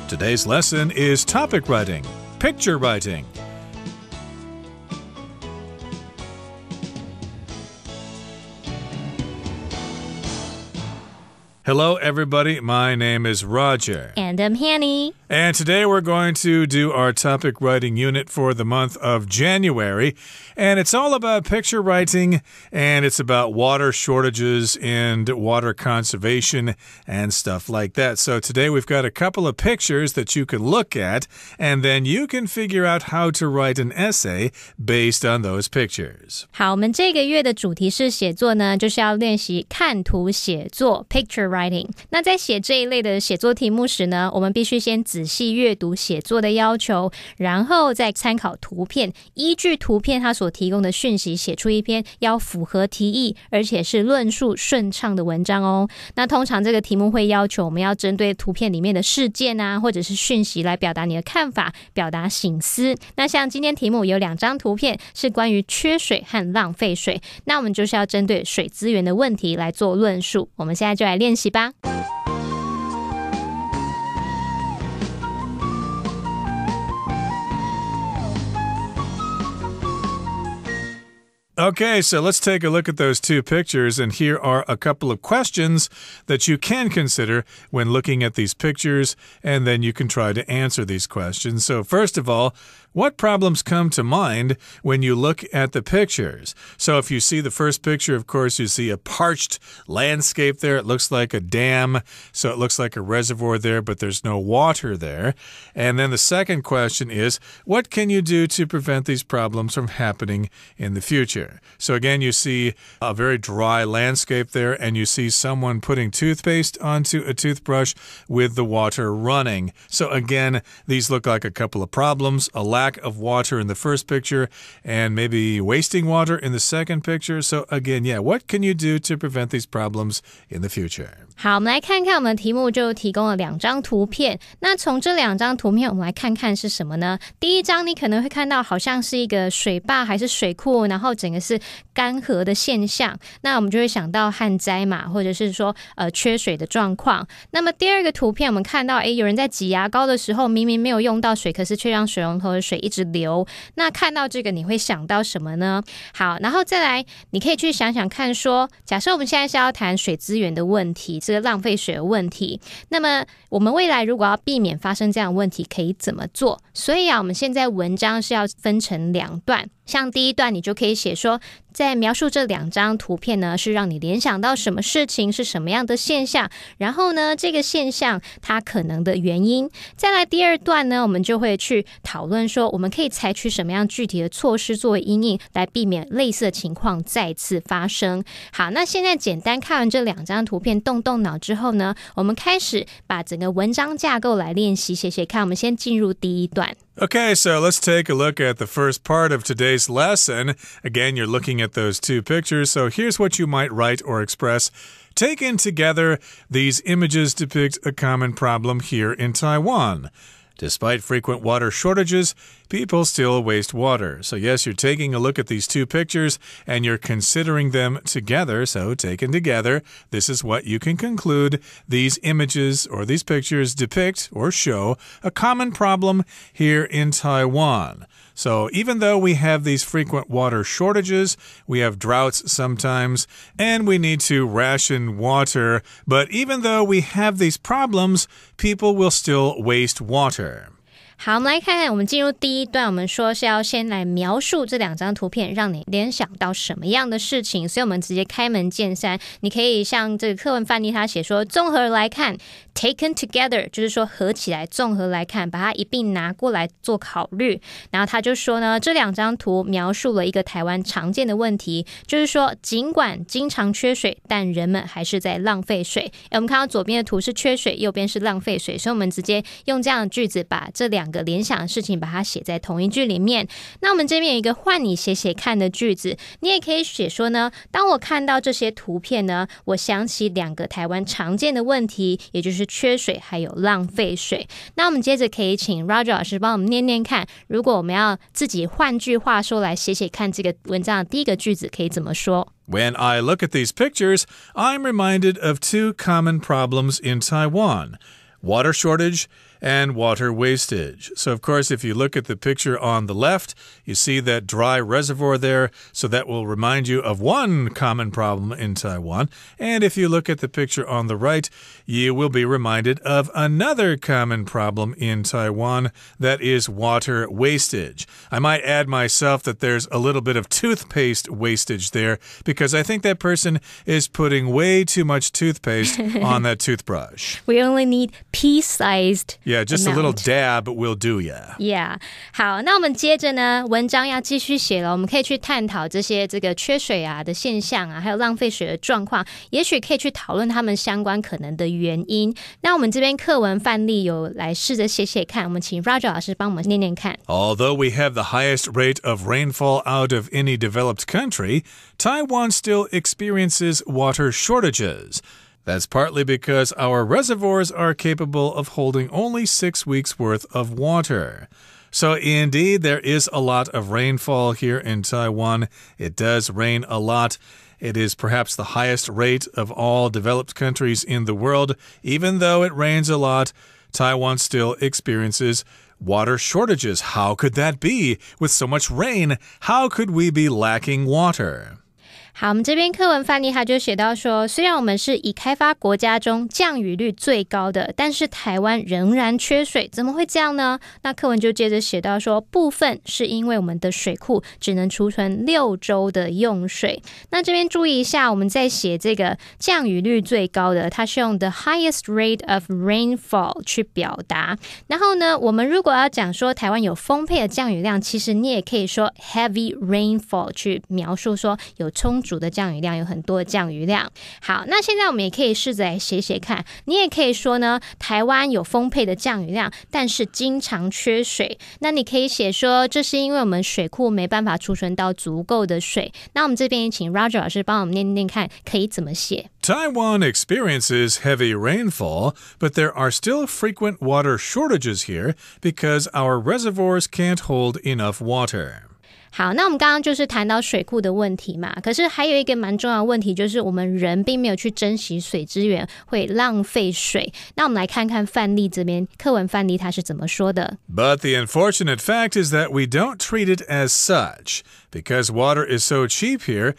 Today's lesson is topic writing, picture writing. Hello, everybody. My name is Roger. And I'm Hanny. And today we're going to do our topic writing unit for the month of January. And it's all about picture writing, and it's about water shortages and water conservation and stuff like that. So today we've got a couple of pictures that you can look at, and then you can figure out how to write an essay based on those pictures. 好，我们这个月的主题是写作呢，就是要练习看图写作 picture writing。那在写这一类的写作题目时呢，我们必须先仔细阅读写作的要求，然后再参考图片，依据图片它所提供的讯息写出一篇要符合题意，而且是论述顺畅的文章哦。那通常这个题目会要求我们要针对图片里面的事件啊，或者是讯息来表达你的看法，表达省思。那像今天题目有2张图片是关于缺水和浪费水，那我们就是要针对水资源的问题来做论述。我们现在就来练习吧。Okay, so let's take a look at those two pictures, and here are a couple of questions that you can consider when looking at these pictures, and then you can try to answer these questions. So first of all, what problems come to mind when you look at the pictures? So if you see the first picture, of course, you see a parched landscape there. It looks like a dam, so it looks like a reservoir there, but there's no water there. And then the second question is, what can you do to prevent these problems from happening in the future? So again, you see a very dry landscape there, and you see someone putting toothpaste onto a toothbrush with the water running. So again, these look like a couple of problems. A lack of water in the first picture, and maybe wasting water in the second picture. So again, what can you do to prevent these problems in the future? 好，我们来看看我们的题目就提供了2张图片。那从这2张图片我们来看看是什么呢？第一张你可能会看到好像是一个水坝还是水库，然后整个是干涸的现象，那我们就会想到旱灾嘛，或者是说缺水的状况。那么第二个图片我们看到有人在挤牙膏的时候明明没有用到水，可是却让水龙头的水一直流。那看到这个你会想到什么呢？好，然后再来你可以去想想看说，假设我们现在是要谈水资源的问题，这个浪费水的问题，那么我们未来如果要避免发生这样的问题可以怎么做？所以我们现在文章是要分成2段，像第一段你就可以写说，在描述这2张图片呢，是让你联想到什么事情，是什么样的现象，然后呢这个现象它可能的原因。再来第二段呢，我们就会去讨论说，我们可以采取什么样具体的措施作为因应，来避免类似的情况再次发生。好，那现在简单看完这2张图片动动脑之后呢，我们开始把整个文章架构来练习写写看。我们先进入第一段。Okay, so let's take a look at the first part of today's lesson. Again, you're looking at those two pictures, so here's what you might write or express. Taken together, these images depict a common problem here in Taiwan. Despite frequent water shortages, people still waste water. So yes, you're taking a look at these two pictures and you're considering them together. So taken together, this is what you can conclude. These images or these pictures depict or show a common problem here in Taiwan. So even though we have these frequent water shortages, we have droughts sometimes, and we need to ration water. But even though we have these problems, people will still waste water. 好，我们来看看，我们进入第一段，我们说是要先来描述这2张图片，让你联想到什么样的事情，所以我们直接开门见山。你可以像这个课文范例他写说，综合来看 taken together 就是说合起来，综合来看，把它一并拿过来做考虑。然后他就说呢，这2张图描述了一个台湾常见的问题，就是说尽管经常缺水，但人们还是在浪费水。我们看到左边的图是缺水，右边是浪费水，所以我们直接用这样的句子把这2个联想的事情把它写在同一句里面。那我们这边有一个换你写写看的句子，你也可以写说呢，当我看到这些图片呢，我想起2个台湾常见的问题，也就是缺水还有浪费水。那我们接着可以请 Roger 老师帮我们念念看，如果我们要自己换句话说来写写看这个文章的第一个句子可以怎么说？ When I look at these pictures, I'm reminded of 2 common problems in Taiwan. Water shortage and water wastage. So, of course, if you look at the picture on the left, you see that dry reservoir there. So that will remind you of one common problem in Taiwan. And if you look at the picture on the right, you will be reminded of another common problem in Taiwan, that is water wastage. I might add myself that there's a little bit of toothpaste wastage there, because I think that person is putting way too much toothpaste on that toothbrush. We only need pea-sized Yeah, just amount. a little dab will do ya. Yeah. 好，那我们接着呢，文章要继续写了，我们可以去探讨这些个缺水啊的现象啊，还有浪费水的状况，也许可以去讨论他们相关可能的原因。那我们这边课文范例有来试着写写看，我们请 Roger 老师帮我们念念看。Although we have the highest rate of rainfall out of any developed country, Taiwan still experiences water shortages. That's partly because our reservoirs are capable of holding only 6 weeks' worth of water. So indeed, there is a lot of rainfall here in Taiwan. It does rain a lot. It is perhaps the highest rate of all developed countries in the world. Even though it rains a lot, Taiwan still experiences water shortages. How could that be? With so much rain, how could we be lacking water?好，我们这边课文范例他就写到说，虽然我们是已开发国家中降雨率最高的，但是台湾仍然缺水，怎么会这样呢？那课文就接着写到说，部分是因为我们的水库只能储存6周的用水。那这边注意一下，我们在写这个降雨率最高的，它是用 the highest rate of rainfall 去表达。然后呢，我们如果要讲说台湾有丰沛的降雨量，其实你也可以说 heavy rainfall 去描述说有充足的降雨量，有很多的降雨量。好，那现在我们也可以试着来写写看，你也可以说呢，台湾有丰沛的降雨量，但是经常缺水。那你可以写说，这是因为我们水库没办法储存到足够的水。那我们这边也请 Roger 老师帮我们念念看，可以怎么写。Taiwan experiences heavy rainfall, but there are still frequent water shortages here because our reservoirs can't hold enough water.好，那我们刚刚就是谈到水库的问题嘛，可是还有一个蛮重要的问题，就是我们人并没有去珍惜水资源，会浪费水。那我们来看看范例这边课文范例它是怎么说的。But the unfortunate fact is that we don't treat it as such. Because water is so cheap here,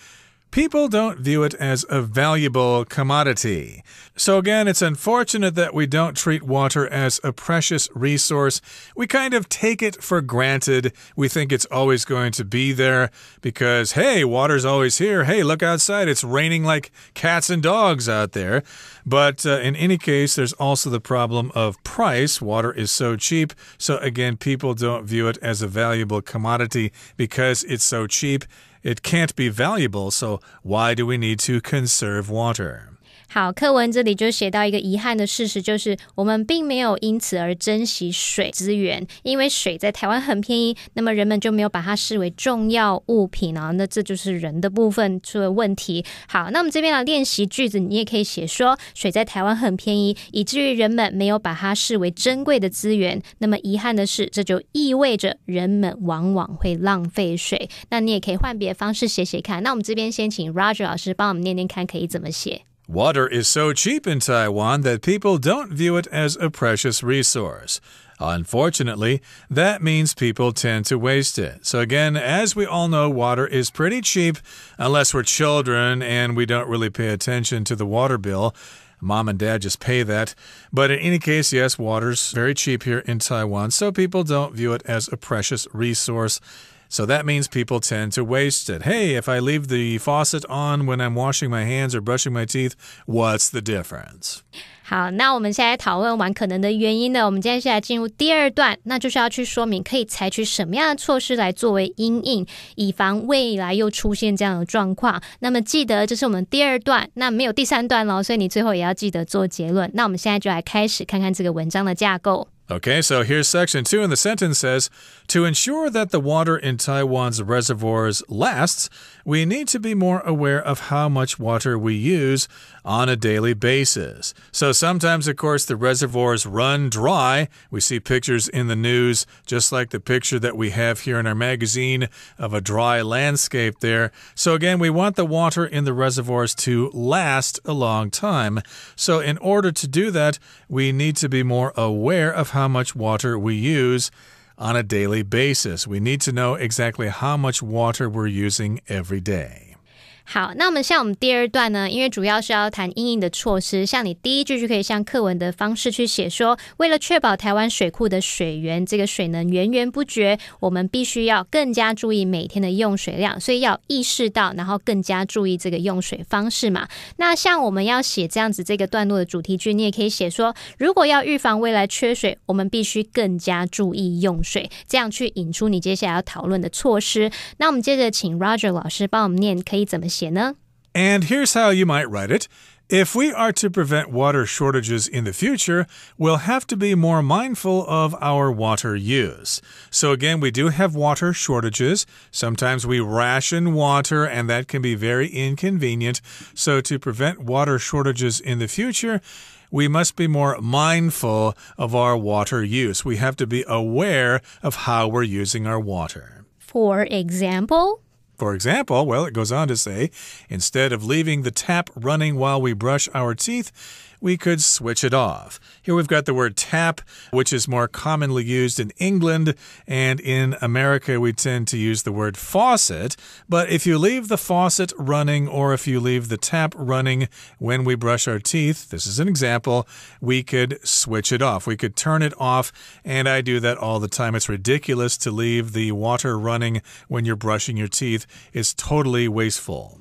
people don't view it as a valuable commodity. So again, it's unfortunate that we don't treat water as a precious resource. We kind of take it for granted. We think it's always going to be there because, hey, water's always here. Hey, look outside. It's raining like cats and dogs out there. But in any case, there's also the problem of price. Water is so cheap. So again, people don't view it as a valuable commodity because it's so cheap.It can't be valuable, so why do we need to conserve water? 好，课文这里就写到一个遗憾的事实，就是我们并没有因此而珍惜水资源，因为水在台湾很便宜，那么人们就没有把它视为重要物品啊，那这就是人的部分出了问题。好，那我们这边的练习句子，你也可以写说，水在台湾很便宜，以至于人们没有把它视为珍贵的资源。那么遗憾的是，这就意味着人们往往会浪费水。那你也可以换别的方式写写看。那我们这边先请 Roger 老师帮我们念念看，可以怎么写。Water is so cheap in Taiwan that people don't view it as a precious resource. Unfortunately, that means people tend to waste it. So again, as we all know, water is pretty cheap unless we're children and we don't really pay attention to the water bill. Mom and dad just pay that. But in any case, yes, water's very cheap here in Taiwan, so people don't view it as a precious resource.So that means people tend to waste it. Hey, if I leave the faucet on when I'm washing my hands or brushing my teeth, what's the difference? 好，那我们现在讨论完可能的原因呢，我们接下来进入第二段，那就是要去说明可以采取什么样的措施来作为因应，以防未来又出现这样的状况。那么记得这是我们第二段，那没有第三段咯，所以你最后也要记得做结论。那我们现在就来开始看看这个文章的架构。Okay, so here's section 2, and the sentence says, To ensure that the water in Taiwan's reservoirs lasts, we need to be more aware of how much water we use, on a daily basis. So sometimes, of course, the reservoirs run dry. We see pictures in the news, just like the picture that we have here in our magazine of a dry landscape there. So again, we want the water in the reservoirs to last a long time. So in order to do that, we need to be more aware of how much water we use on a daily basis. We need to know exactly how much water we're using every day. 好，那我们第二段呢，因为主要是要谈因应的措施，像你第一句就可以像课文的方式去写说，为了确保台湾水库的水源这个水能源源不绝，我们必须要更加注意每天的用水量，所以要意识到，然后更加注意这个用水方式嘛。那像我们要写这样子这个段落的主题句，你也可以写说，如果要预防未来缺水，我们必须更加注意用水，这样去引出你接下来要讨论的措施。那我们接着请 Roger 老师帮我们念，可以怎么写呢？ And here's how you might write it. If we are to prevent water shortages in the future, we'll have to be more mindful of our water use. So again, we do have water shortages. Sometimes we ration water, and that can be very inconvenient. So to prevent water shortages in the future, we must be more mindful of our water use. We have to be aware of how we're using our water. For example? For example, well, it goes on to say, instead of leaving the tap running while we brush our teeth, we could switch it off. Here we've got the word tap, which is more commonly used in England, and in America we tend to use the word faucet. But if you leave the faucet running or if you leave the tap running when we brush our teeth, this is an example, we could switch it off. We could turn it off, and I do that all the time. It's ridiculous to leave the water running when you're brushing your teeth. It's totally wasteful.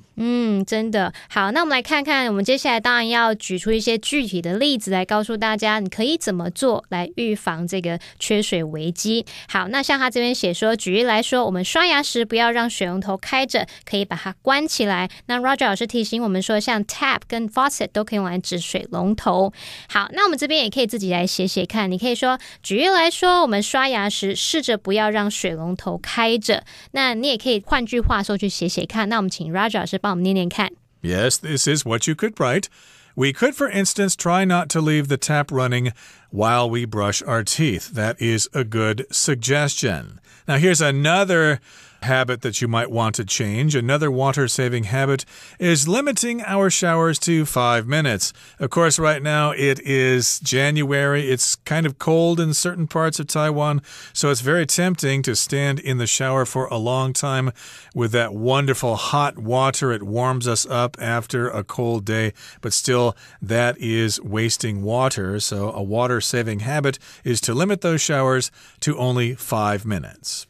真的。好，那我们来看看，我们接下来当然要举出一些具体的例子来告诉大家，你可以怎么做来预防这个缺水危机。好，那像他这边写说，举例来说，我们刷牙时不要让水龙头开着，可以把它关起来。那 Roger 老师提醒我们说，像 tap 跟 faucet 都可以用来指水龙头。好，那我们这边也可以自己来写写看，你可以说，举例来说，我们刷牙时试着不要让水龙头开着。那你也可以换句话说去写写看。那我们请 Roger 老师帮我们念念看。Yes, this is what you could write. We could, for instance, try not to leave the tap running while we brush our teeth. That is a good suggestion. Now, here's another habit that you might want to change. Another water-saving habit is limiting our showers to 5 minutes. Of course, right now it is January. It's kind of cold in certain parts of Taiwan, so it's very tempting to stand in the shower for a long time with that wonderful hot water. It warms us up after a cold day, but still that is wasting water. So a water-saving habit is to limit those showers to only 5 minutes.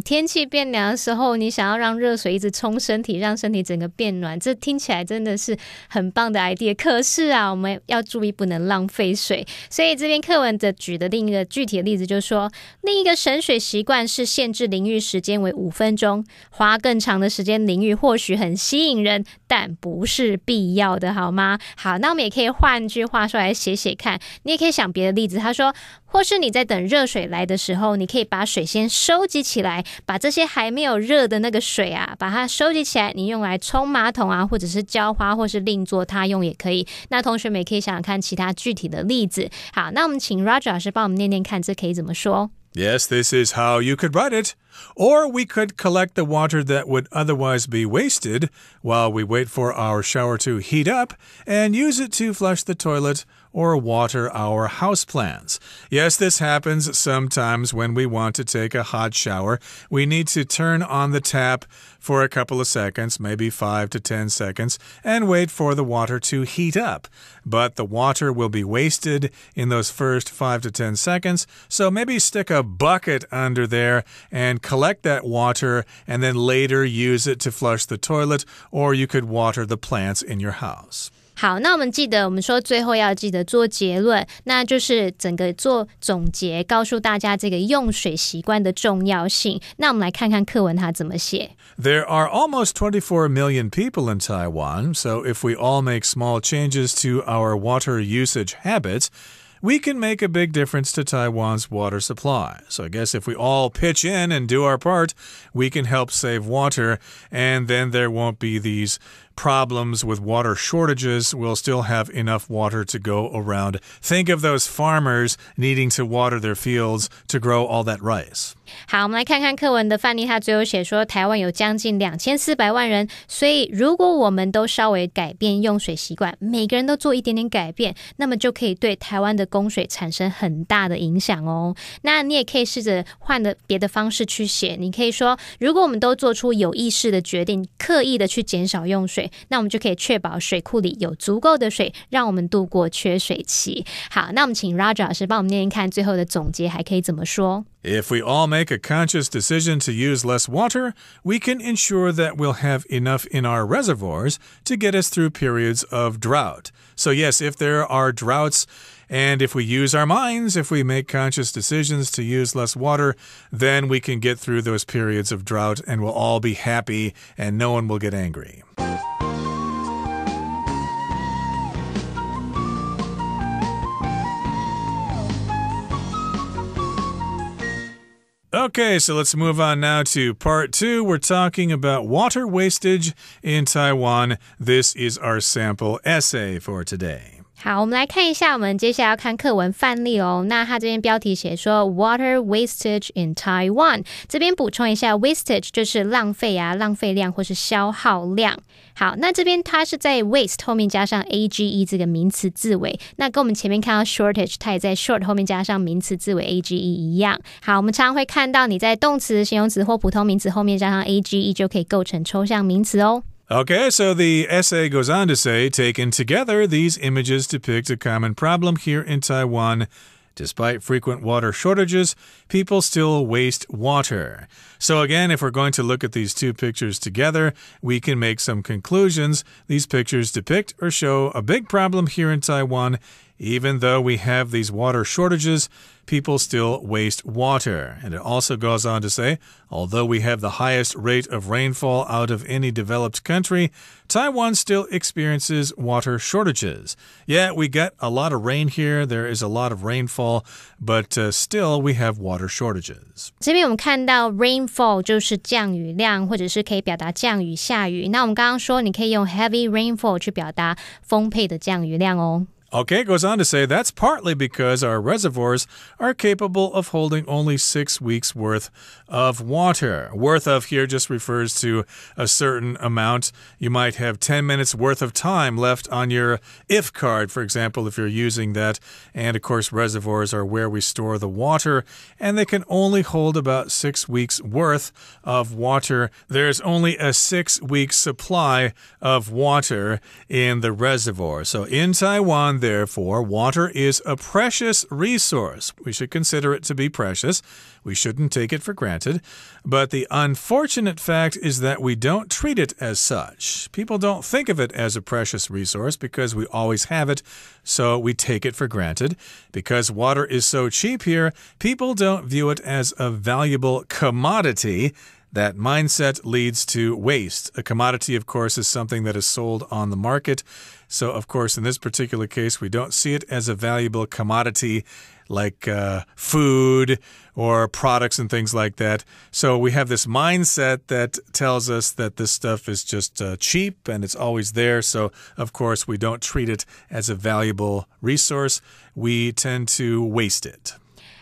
天气变凉的时候，你想要让热水一直冲身体，让身体整个变暖，这听起来真的是很棒的 idea。可是啊，我们要注意不能浪费水。所以这边课文的举的另一个具体的例子就是说，另一个省水习惯是限制淋浴时间为5分钟，花更长的时间淋浴或许很吸引人，但不是必要的，好吗？好，那我们也可以换句话说来写写看。你也可以想别的例子，他说，或是你在等热水来的时候，你可以把水先收集起来，把这些还没有热的那个水啊，把它收集起来，你用来冲马桶啊，或者是浇花，或是另作他用也可以。那同学们也可以想想看其他具体的例子。好，那我们请 Roger 老师帮我们念念看，这可以怎么说？Yes, this is how you could write it. Or we could collect the water that would otherwise be wasted while we wait for our shower to heat up and use it to flush the toilet or water our houseplants. Yes, this happens sometimes when we want to take a hot shower. We need to turn on the tap for a couple of seconds, maybe 5 to 10 seconds, and wait for the water to heat up. But the water will be wasted in those first 5 to 10 seconds, so maybe stick a bucket under there and collect that water and then later use it to flush the toilet, or you could water the plants in your house. 好，那我们记得，我们说最后要记得做结论，那就是整个做总结，告诉大家这个用水习惯的重要性。那我们来看看课文它怎么写。There are almost 24 million people in Taiwan, so if we all make small changes to our water usage habits, we can make a big difference to Taiwan's water supply. So I guess if we all pitch in and do our part, we can help save water, and then there won't be these problems with water shortages, we'll still have enough water to go around. Think of those farmers needing to water their fields to grow all that rice. 好，我们来看看课文的范例，他最后写说台湾有将近2400万人，所以如果我们都稍微改变用水习惯，每个人都做一点点改变，那么就可以对台湾的供水产生很大的影响哦。那你也可以试着换的别的方式去写，你可以说如果我们都做出有意识的决定，刻意的去减少用水，那我们就可以确保水库里有足够的水，让我们度过缺水期。好，那我们请 Roger 老师帮我们念念看最后的总结还可以怎么说。If we all make a conscious decision to use less water, we can ensure that we'll have enough in our reservoirs to get us through periods of drought. So yes, if there are droughts, and if we use our minds, if we make conscious decisions to use less water, then we can get through those periods of drought and we'll all be happy and no one will get angry.Okay, so let's move on now to part 2. We're talking about water wastage in Taiwan. This is our sample essay for today. 好，我们来看一下我们接下来要看课文范例哦。那它这边标题写说 Water wastage in Taiwan， 这边补充一下 wastage 就是浪费啊、浪费量或是消耗量。好，那这边它是在 waste 后面加上 age 这个名词字尾，那跟我们前面看到 shortage 它也在 short 后面加上名词字尾 age 一样。好，我们常常会看到你在动词、形容词或普通名词后面加上 age 就可以构成抽象名词哦。Okay, so the essay goes on to say, taken together, these images depict a common problem here in Taiwan. Despite frequent water shortages, people still waste water. So again, if we're going to look at these two pictures together, we can make some conclusions. These pictures depict or show a big problem here in Taiwan. Even though we have these water shortages, people still waste water. And it also goes on to say, although we have the highest rate of rainfall out of any developed country, Taiwan still experiences water shortages. Yeah, we get a lot of rain here. There is a lot of rainfall, but still we have water shortages. 这边我们看到 rainfall 就是降雨量，或者是可以表达降雨、下雨。那我们刚刚说你可以用 heavy rainfall 去表达丰沛的降雨量哦。Okay, it goes on to say that's partly because our reservoirs are capable of holding only 6 weeks' worth of water. Worth of here just refers to a certain amount. You might have 10 minutes worth of time left on your if card, for example, if you're using that. And of course, reservoirs are where we store the water, and they can only hold about 6 weeks' worth of water. There's only a 6-week supply of water in the reservoir. So in Taiwan, therefore, water is a precious resource. We should consider it to be precious. We shouldn't take it for granted. But the unfortunate fact is that we don't treat it as such. People don't think of it as a precious resource because we always have it, so we take it for granted. Because water is so cheap here, people don't view it as a valuable commodity. That mindset leads to waste. A commodity, of course, is something that is sold on the market. So, of course, in this particular case, we don't see it as a valuable commodity like food or products and things like that. So we have this mindset that tells us that this stuff is just cheap and it's always there. So, of course, we don't treat it as a valuable resource. We tend to waste it.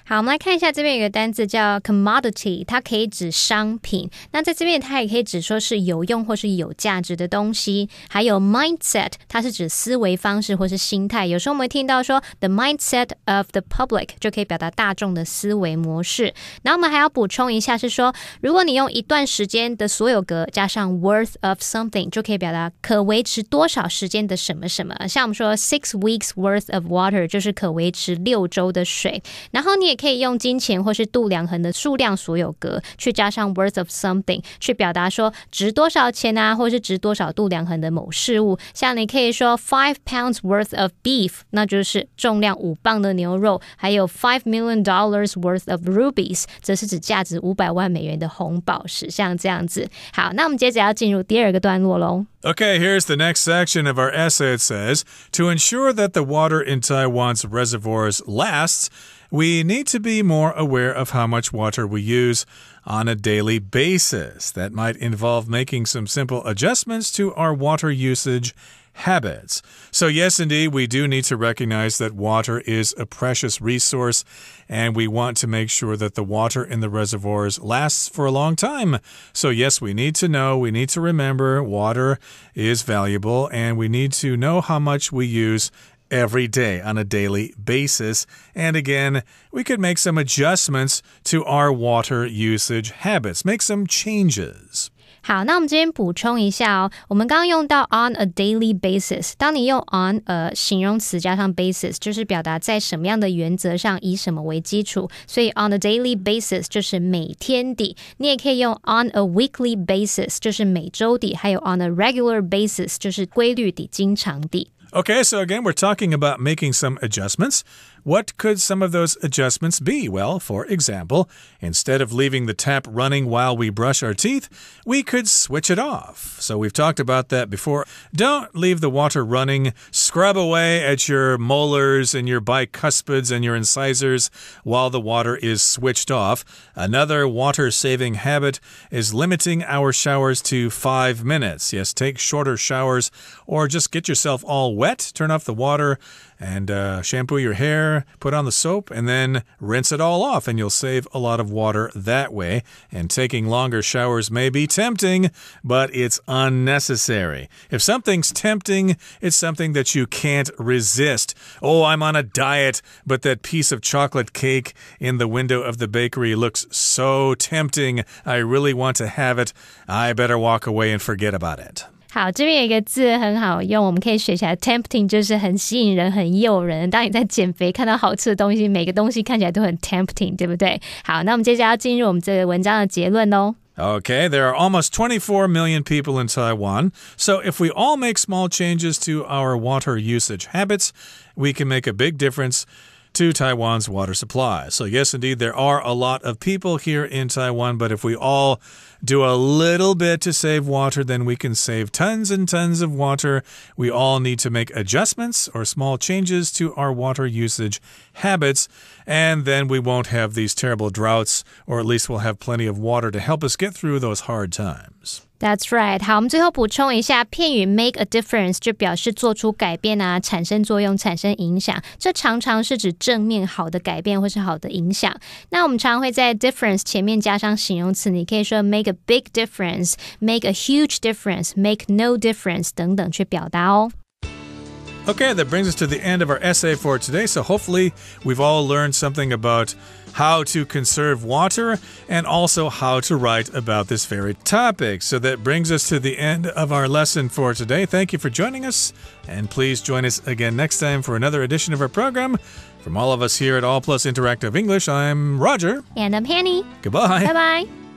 好，我们来看一下这边有个单字叫 commodity， 它可以指商品。那在这边它也可以指说是有用或是有价值的东西。还有 mindset， 它是指思维方式或是心态。有时候我们会听到说 the mindset of the public 就可以表达大众的思维模式。然后我们还要补充一下是说，如果你用一段时间的所有格加上 worth of something 就可以表达可维持多少时间的什么什么。像我们说 6 weeks worth of water 就是可维持6周的水。然后你也可以用金钱或是度量衡的数量所有格去加上 worth of something 去表达说值多少钱啊，或是值多少度量衡的某事物。像你可以说 5 pounds worth of beef， 那就是重量5磅的牛肉。还有$5 million worth of rubies， 则是指价值500万美元的红宝石，像这样子。好，那我们接着要进入第二个段落咯。Okay, here's the next section of our essay. It says, to ensure that the water in Taiwan's reservoirs lasts, we need need to be more aware of how much water we use on a daily basis. That might involve making some simple adjustments to our water usage habits. So yes, indeed, we do need to recognize that water is a precious resource, and we want to make sure that the water in the reservoirs lasts for a long time. So yes, we need to know, we need to remember water is valuable, and we need to know how much we use every day on a daily basis. And again, we could make some adjustments to our water usage habits, make some changes. 好，那我们这边补充一下哦，我们刚刚用到 on a daily basis， 当你用 on a 形容词加上 basis， 就是表达在什么样的原则上以什么为基础，所以 on a daily basis 就是每天底，你也可以用 on a weekly basis 就是每周底，还有 on a regular basis 就是规律底、经常底。Okay, so again, we're talking about making some adjustments. What could some of those adjustments be? Well, for example, instead of leaving the tap running while we brush our teeth, we could switch it off. So we've talked about that before. Don't leave the water running. Scrub away at your molars and your bicuspids and your incisors while the water is switched off. Another water-saving habit is limiting our showers to 5 minutes. Yes, take shorter showers or just get yourself all wet, turn off the water, and shampoo your hair, put on the soap, and then rinse it all off, and you'll save a lot of water that way. And taking longer showers may be tempting, but it's unnecessary. If something's tempting, it's something that you can't resist. Oh, I'm on a diet, but that piece of chocolate cake in the window of the bakery looks so tempting. I really want to have it. I better walk away and forget about it. 好，这边有一个字很好用，我们可以学起来 tempting 就是很吸引人、很诱人。当你在减肥看到好吃的东西，每个东西看起来都很 tempting， 对不对？好，那我们接下来要进入我们这个文章的结论咯。Okay, there are almost 24 million people in Taiwan. So if we all make small changes to our water usage habits, we can make a big difference to Taiwan's water supply. So yes, indeed, there are a lot of people here in Taiwan, but if we all do a little bit to save water, then we can save tons and tons of water. We all need to make adjustments or small changes to our water usage habits, and then we won't have these terrible droughts, or at least we'll have plenty of water to help us get through those hard times. That's right. 好，我们最后补充一下，片语 make a difference 就表示做出改变啊，产生作用，产生影响。这常常是指正面好的改变或是好的影响。那我们常常会在 difference 前面加上形容词，你可以说 make a big difference, make a huge difference, make no difference 等等去表达哦。Okay, that brings us to the end of our essay for today. So hopefully we've all learned something about how to conserve water and also how to write about this very topic. So that brings us to the end of our lesson for today. Thank you for joining us, and please join us again next time for another edition of our program. From all of us here at All Plus Interactive English, I'm Roger. And I'm Hanny. Goodbye. Bye-bye.